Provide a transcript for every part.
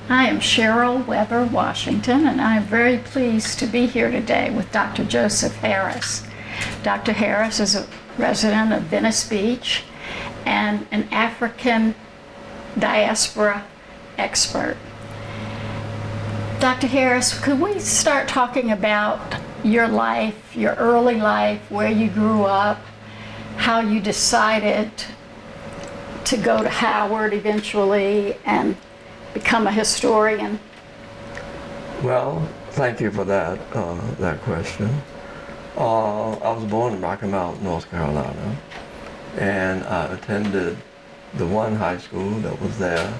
I am Sheryl Washington, and I'm very pleased to be here today with Dr. Joseph Harris. Dr. Harris is a resident of Venice Beach and an African diaspora expert. Dr. Harris, could we start talking about your life, your early life, where you grew up, how you decided to go to Howard eventually and become a historian? Well, thank you for that question. I was born in Rocky Mount, North Carolina, and I attended the one high school that was there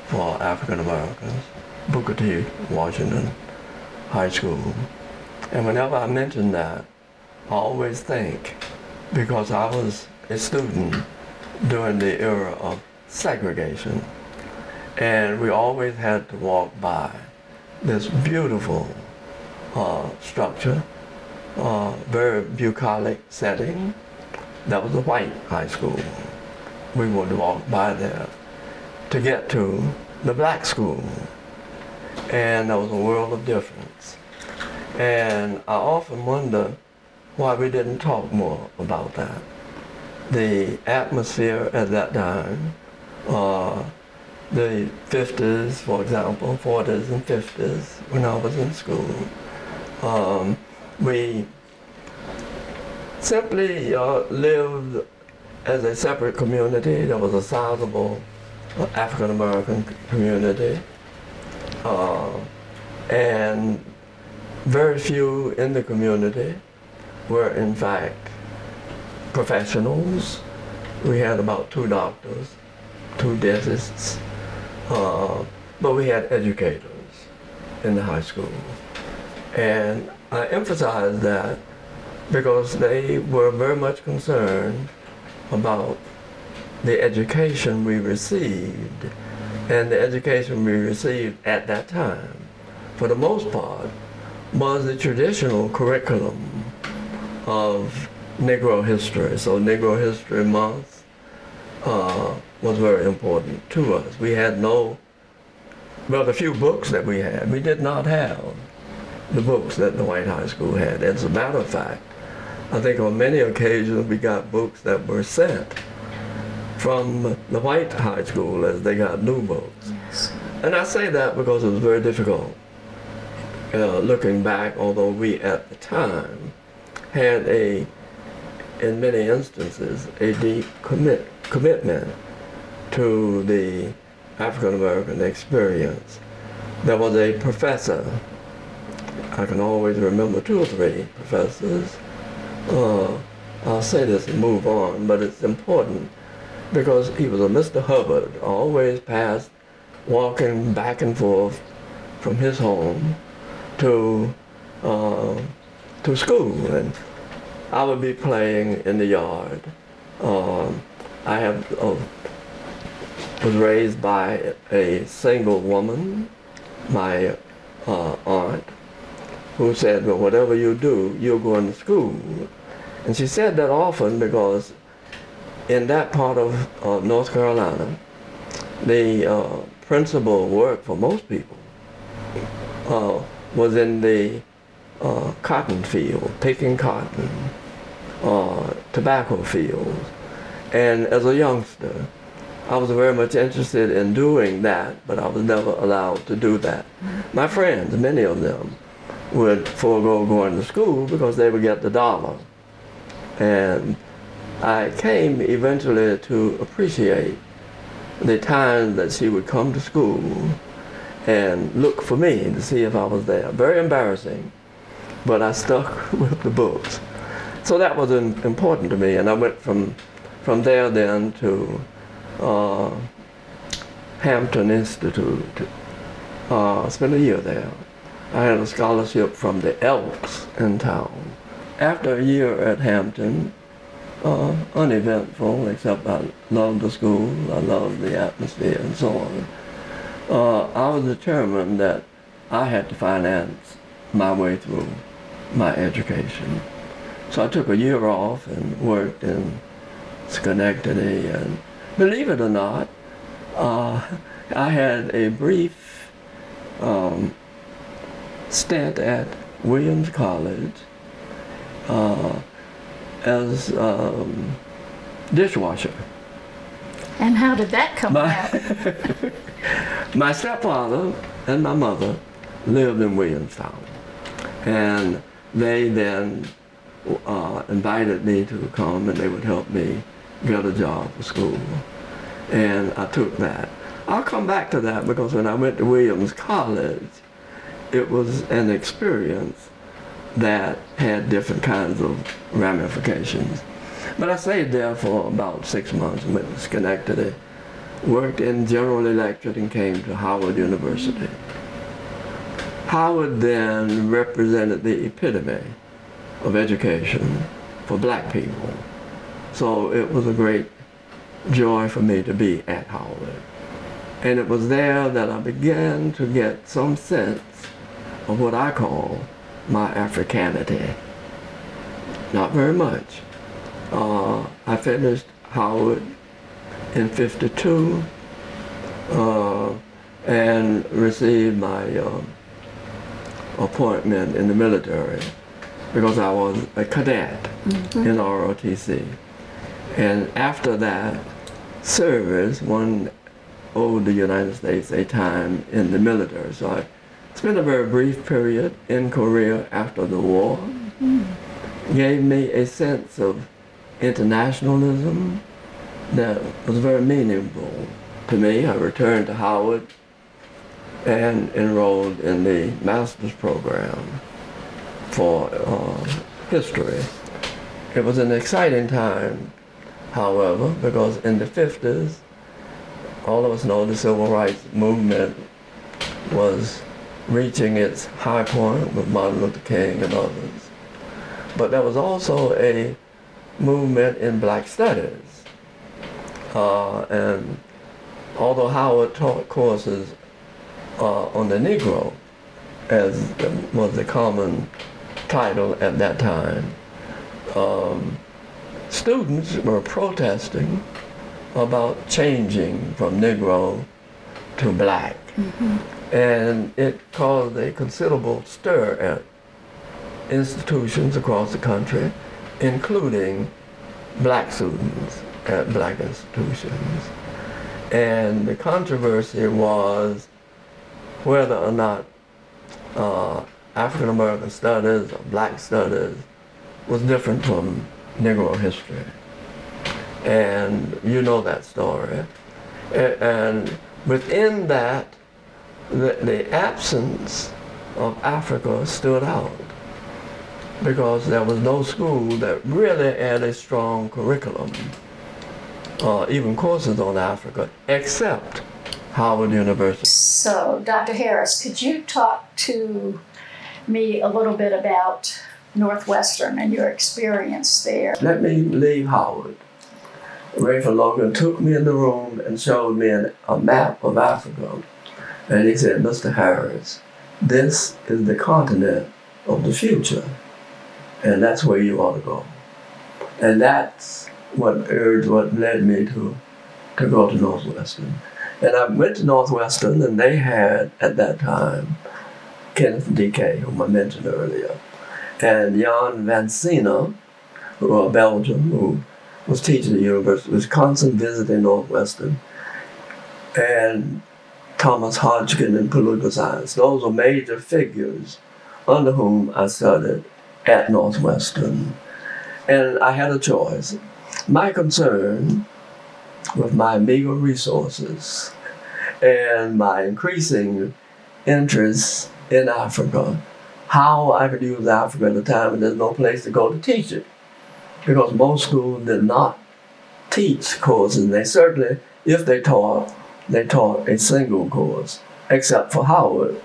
for African Americans, Booker T. Washington High School. And whenever I mention that, I always think, because I was a student during the era of segregation, and we always had to walk by this beautiful structure, very bucolic setting. That was a white high school. We would walk by there to get to the black school. And there was a world of difference. And I often wonder why we didn't talk more about that. The atmosphere at that time, the 50s, for example, 40s and 50s, when I was in school, we simply lived as a separate community. There was a sizable African American community, and very few in the community were in fact professionals. We had about 2 doctors, 2 dentists, but we had educators in the high school. And I emphasize that because they were very much concerned about the education we received. And the education we received at that time, for the most part, was the traditional curriculum of Negro history. So Negro History Month was very important to us. We had the few books that we had, we did not have the books that the white high school had. As a matter of fact, I think on many occasions we got books that were sent from the white high school as they got new books. Yes. And I say that because it was very difficult looking back, although we at the time had in many instances, a deep commitment to the African American experience. There was a professor, I can always remember 2 or 3 professors. I'll say this and move on, but it's important because he was a Mr. Hubbard, always passed walking back and forth from his home to school. And I would be playing in the yard. I was raised by a single woman, my aunt, who said, well, whatever you do, you're going to school. And she said that often because in that part of North Carolina, the principal work for most people was in the cotton field, picking cotton, tobacco fields. And as a youngster, I was very much interested in doing that, but I was never allowed to do that. My friends, many of them, would forego going to school because they would get the dollar. And I came eventually to appreciate the time that she would come to school and look for me to see if I was there. Very embarrassing, but I stuck with the books. So that was important to me, and I went from there then to Hampton Institute. Spent a year there. I had a scholarship from the Elks in town. After a year at Hampton, uneventful, except I loved the school, I loved the atmosphere and so on. I was determined that I had to finance my way through my education. So I took a year off and worked in Schenectady, and believe it or not, I had a brief stint at Williams College as dishwasher. And how did that come about? My stepfather and my mother lived in Williamstown, and they then invited me to come and they would help me get a job for school. And I took that. I'll come back to that because when I went to Williams College, it was an experience that had different kinds of ramifications. But I stayed there for about 6 months, went to Schenectady, worked in General Electric and came to Howard University. Howard then represented the epitome of education for black people. So it was a great joy for me to be at Howard. And it was there that I began to get some sense of what I call my Africanity. Not very much. I finished Howard in '52 and received my appointment in the military because I was a cadet in ROTC. And after that service, one owed the United States a time in the military. So I spent a very brief period in Korea after the war. Gave me a sense of internationalism that was very meaningful to me. I returned to Howard and enrolled in the master's program for history. It was an exciting time, however, because in the 50s, all of us know the civil rights movement was reaching its high point with Martin Luther King and others. But there was also a movement in black studies. And although Howard taught courses on the Negro, as was the common title at that time, students were protesting about changing from Negro to black. And it caused a considerable stir at institutions across the country, including black students at black institutions. And the controversy was whether or not African American studies or black studies was different from Negro history. And you know that story. And within that, the absence of Africa stood out because there was no school that really had a strong curriculum, even courses on Africa, except Howard University. So, Dr. Harris, could you talk to me a little bit about Northwestern and your experience there? Let me leave Howard. Rayford Logan took me in the room and showed me a map of Africa. And he said, Mr. Harris, this is the continent of the future. And that's where you ought to go. And that's what led me to go to Northwestern. And I went to Northwestern, and they had, at that time, Kenneth D.K., whom I mentioned earlier, and Jan Van Sina, who was Belgium, who was teaching at the University of Wisconsin, visiting Northwestern, and Thomas Hodgkin in political science. Those are major figures under whom I studied at Northwestern. And I had a choice. My concern with my meager resources and my increasing interest in Africa, how I could use Africa at a time when there's no place to go to teach it. Because most schools did not teach courses. And they certainly, if they taught a single course, except for Howard.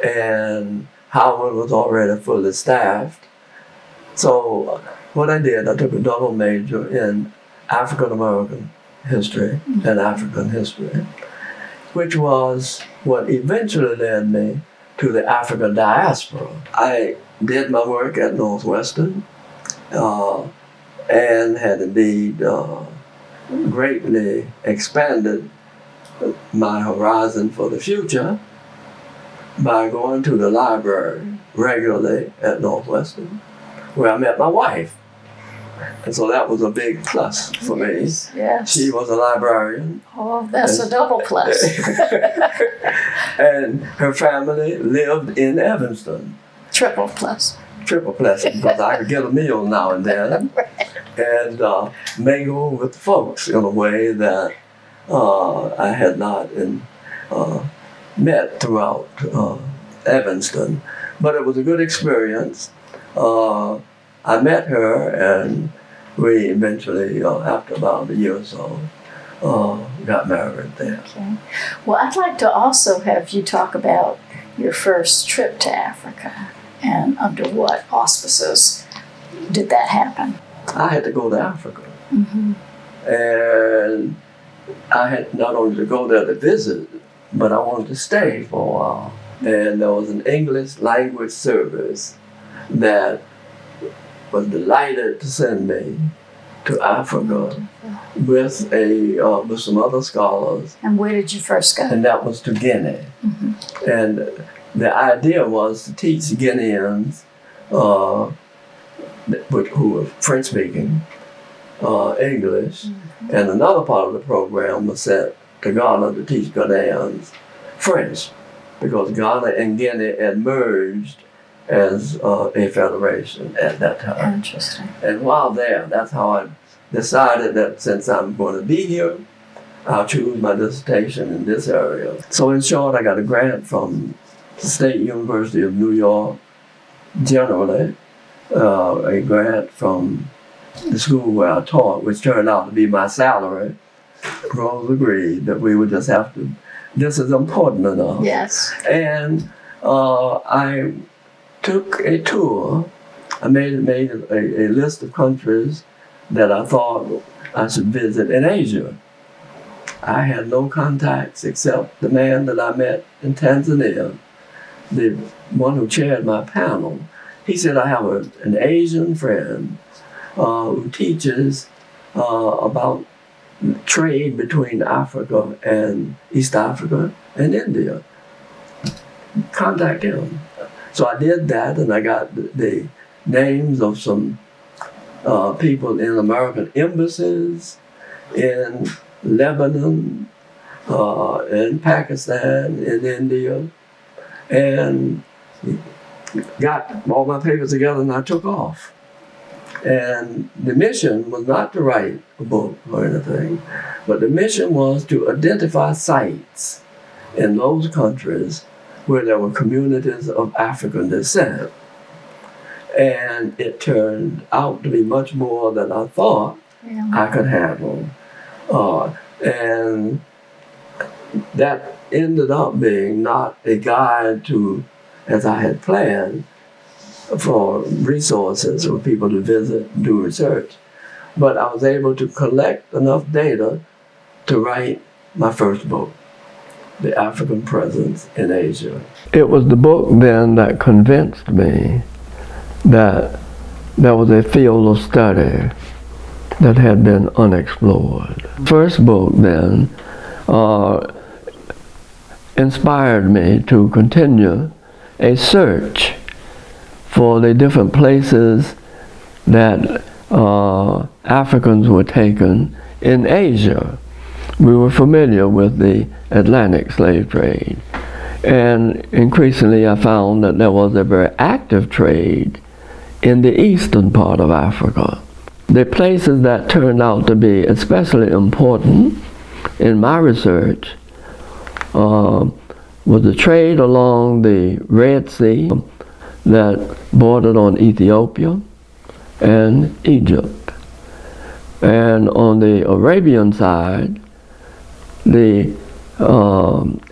And Howard was already fully staffed. So what I did, I took a double major in African American history and African history, which was what eventually led me to the African diaspora. I did my work at Northwestern and had indeed greatly expanded my horizon for the future. by going to the library regularly at Northwestern, where I met my wife. And so that was a big plus for me. Yes. She was a librarian. Oh, that's a double plus. And her family lived in Evanston. Triple plus. Triple plus, because I could get a meal now and then and mingle with the folks in a way that I had not met throughout Evanston. But it was a good experience. I met her, and we eventually, after about a year or so, got married there. Okay. Well, I'd like to also have you talk about your first trip to Africa and under what auspices did that happen? I had to go to Africa. Mm-hmm. And I had not only to go there to visit, but I wanted to stay for a while. And there was an English language service that was delighted to send me to Africa with some other scholars. And where did you first go? And that was to Guinea. Mm-hmm. And the idea was to teach Guineans who were French speaking English. Mm-hmm. And another part of the program was sent to Ghana to teach Ghanaians French, because Ghana and Guinea had merged as a federation at that time. Interesting. And while there, that's how I decided that since I'm going to be here, I'll choose my dissertation in this area. So in short, I got a grant from the State University of New York, generally, a grant from the school where I taught, which turned out to be my salary. Rose agreed that we would just have to, this is important enough. Yes. And I took a tour. I made a list of countries that I thought I should visit in Asia. I had no contacts except the man that I met in Tanzania, the one who chaired my panel. He said, I have an Asian friend who teaches about trade between Africa and East Africa and India. Contact him. So I did that, and I got the names of some people in American embassies in Lebanon, in Pakistan, in India, and got all my papers together, and I took off. And the mission was not to write a book or anything, but the mission was to identify sites in those countries where there were communities of African descent. And it turned out to be much more than I thought I could handle. And that ended up being not a guide to, as I had planned, for resources for people to visit and do research. But I was able to collect enough data to write my first book, The African Presence in Asia. It was the book then that convinced me that there was a field of study that had been unexplored. First book then inspired me to continue a search for the different places that Africans were taken in Asia. We were familiar with the Atlantic slave trade, and increasingly I found that there was a very active trade in the eastern part of Africa. The places that turned out to be especially important in my research was the trade along the Red Sea that bordered on Ethiopia and Egypt. And on the Arabian side, the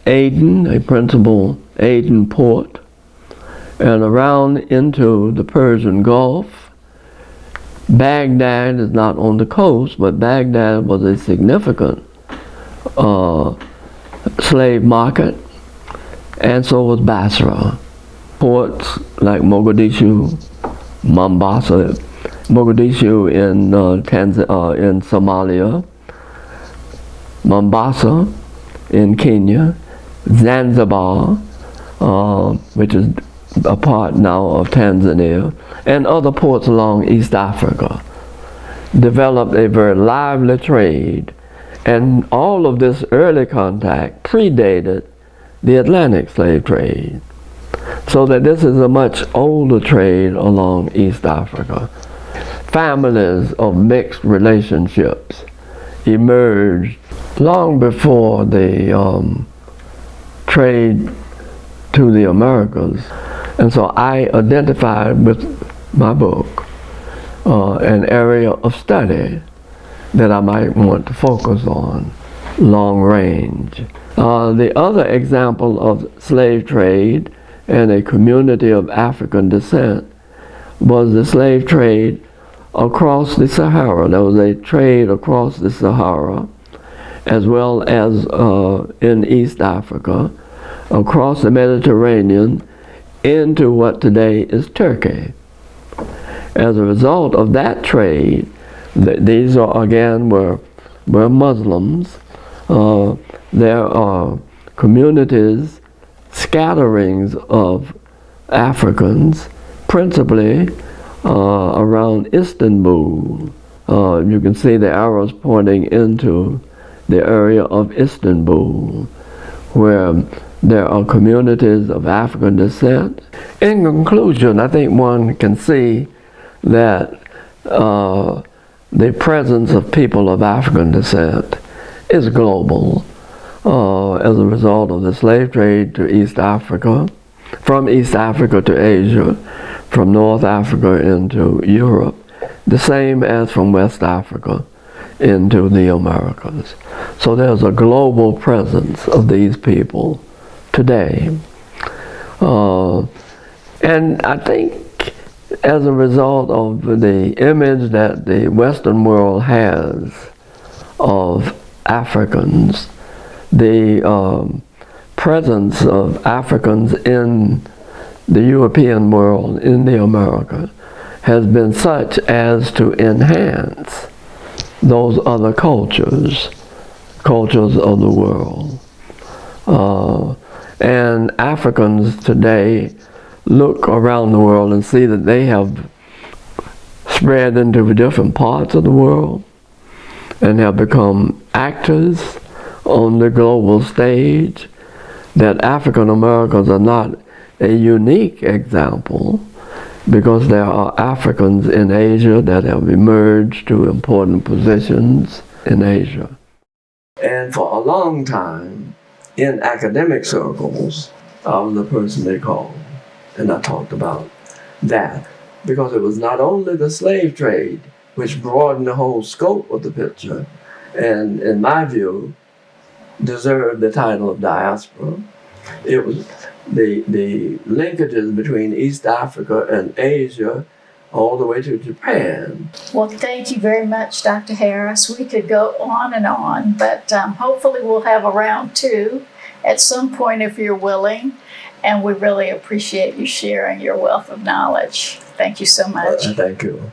Aden, a principal Aden port, and around into the Persian Gulf. Baghdad is not on the coast, but Baghdad was a significant slave market, and so was Basra. Ports like Mogadishu, Mombasa, Mogadishu in Somalia, Mombasa in Kenya, Zanzibar which is a part now of Tanzania, and other ports along East Africa, developed a very lively trade. And all of this early contact predated the Atlantic slave trade. So that this is a much older trade along East Africa. Families of mixed relationships emerged long before the trade to the Americas. And so I identified with my book an area of study that I might want to focus on, long range. The other example of slave trade and a community of African descent was the slave trade across the Sahara. There was a trade across the Sahara, as well as in East Africa, across the Mediterranean into what today is Turkey. As a result of that trade, these are again were Muslims. There are communities, scatterings of Africans, principally around Istanbul. You can see the arrows pointing into the area of Istanbul, where there are communities of African descent. In conclusion, I think one can see that the presence of people of African descent is global as a result of the slave trade to East Africa, from East Africa to Asia, from North Africa into Europe, the same as from West Africa into the Americas. So there's a global presence of these people today. And I think as a result of the image that the Western world has of Africans, the presence of Africans in the European world, in the America, has been such as to enhance those other cultures of the world. And Africans today look around the world and see that they have spread into different parts of the world and have become actors on the global stage, that African Americans are not a unique example, because there are Africans in Asia that have emerged to important positions in Asia. And for a long time, in academic circles, I was the person they called, and I talked about that, because it was not only the slave trade which broadened the whole scope of the picture, and in my view, deserved the title of diaspora. It was the linkages between East Africa and Asia all the way to Japan. Well, thank you very much, Dr. Harris. We could go on, but hopefully we'll have a round two at some point if you're willing. And we really appreciate you sharing your wealth of knowledge. Thank you so much. Thank you.